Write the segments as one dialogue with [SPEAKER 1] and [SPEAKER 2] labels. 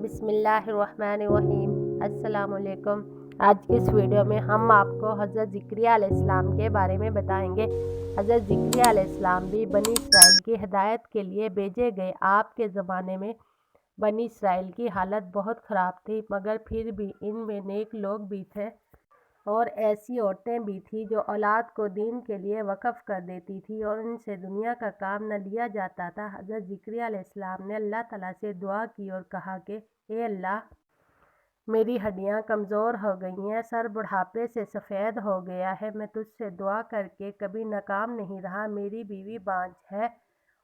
[SPEAKER 1] बिस्मिल्लाहिर्रहमानिर्रहीम। अस्सलाम वालेकुम। आज की इस वीडियो में हम आपको हज़रत ज़िक्रिया अलैहिस्सलाम के बारे में बताएंगे। हज़रत ज़िक्रिया अलैहिस्सलाम भी बनी इसराइल की हिदायत के लिए भेजे गए। आपके ज़माने में बनी इसराइल की हालत बहुत ख़राब थी, मगर फिर भी इनमें नेक लोग भी थे और ऐसी औरतें भी थीं जो औलाद को दीन के लिए वक़्फ़ कर देती थी और इनसे दुनिया का काम न लिया जाता था। हज़रत ज़िक्रिया अलैहिस्सलाम ने अल्लाह ताला से दुआ की और कहा कि ए अल्लाह, मेरी हड्डियाँ कमज़ोर हो गई हैं, सर बुढ़ापे से सफ़ेद हो गया है, मैं तुझसे दुआ करके कभी नाकाम नहीं रहा। मेरी बीवी बांझ है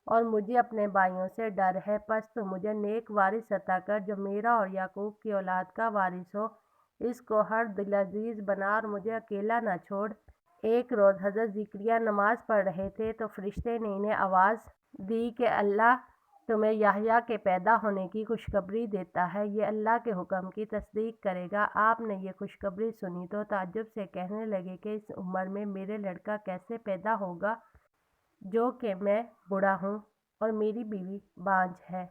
[SPEAKER 1] और मुझे अपने भाइयों से डर है, बस तो मुझे नेक वारिस अता कर जो मेरा और याकूब की औलाद का वारिस हो। इसको हर दिल अजीज़ बना और मुझे अकेला न छोड़। एक रोज़ हज़रत ज़िक्रिया नमाज़ पढ़ रहे थे तो फरिश्ते ने इन्हें आवाज़ दी कि अल्लाह तुम्हें याह्या के पैदा होने की खुशखबरी देता है, ये अल्लाह के हुक्म की तस्दीक करेगा। आपने ये खुशखबरी सुनी तो ताज्जुब से कहने लगे कि इस उम्र में मेरे लड़का कैसे पैदा होगा, जो कि मैं बूढ़ा हूँ और मेरी बीवी बांझ है।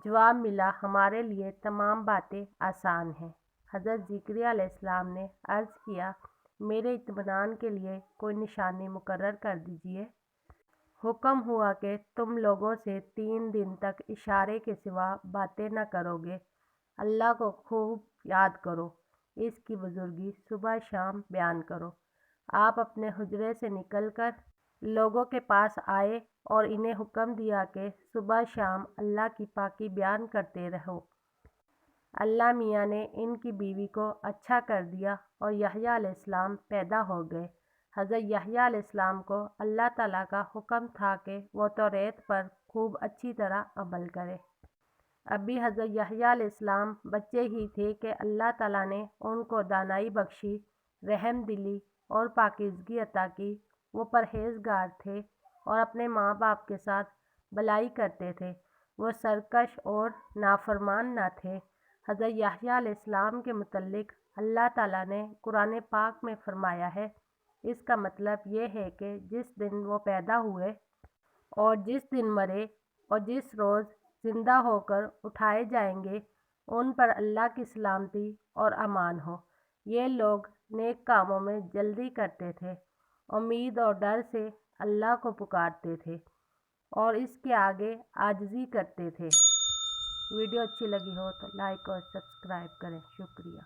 [SPEAKER 1] जवाब मिला, हमारे लिए तमाम बातें आसान हैं। हज़रत ज़िक्रिया अलैहिस्सलाम ने अर्ज़ किया, मेरे इत्मीनान के लिए कोई निशानी मुकर्रर कर दीजिए। हुक्म हुआ कि तुम लोगों से 3 दिन तक इशारे के सिवा बातें न करोगे। अल्लाह को खूब याद करो, इसकी बुजुर्गी सुबह शाम बयान करो। आप अपने हुजरे से निकलकर लोगों के पास आए और इन्हें हुक्म दिया कि सुबह शाम अल्लाह की पाकी बयान करते रहो। अल्लाह मियाँ ने इनकी बीवी को अच्छा कर दिया और याह्या अलैहिस्सलाम पैदा हो गए। हज़रत याह्या अलैहिस्सलाम को अल्लाह ताला का हुक्म था कि वो तौरात पर खूब अच्छी तरह अमल करे। अभी हज़रत याह्या अलैहिस्सलाम बच्चे ही थे कि अल्लाह ताला ने उनको दानाई बख्शी, रहम दिली और पाकीज़गी अता की। वो परहेज़गार थे और अपने माँ बाप के साथ भलाई करते थे। वो सरकश और नाफरमान न थे। हज़रत याह्या अलैहिस्सलाम के मुतल्लिक़ अल्लाह ताला ने कुरान पाक में फ़रमाया है, इसका मतलब ये है कि जिस दिन वो पैदा हुए और जिस दिन मरे और जिस रोज़ ज़िंदा होकर उठाए जाएंगे, उन पर अल्लाह की सलामती और अमान हो। ये लोग नेक कामों में जल्दी करते थे, उम्मीद और डर से अल्लाह को पुकारते थे और इसके आगे आजिज़ी करते थे। वीडियो अच्छी लगी हो तो लाइक और सब्सक्राइब करें। शुक्रिया।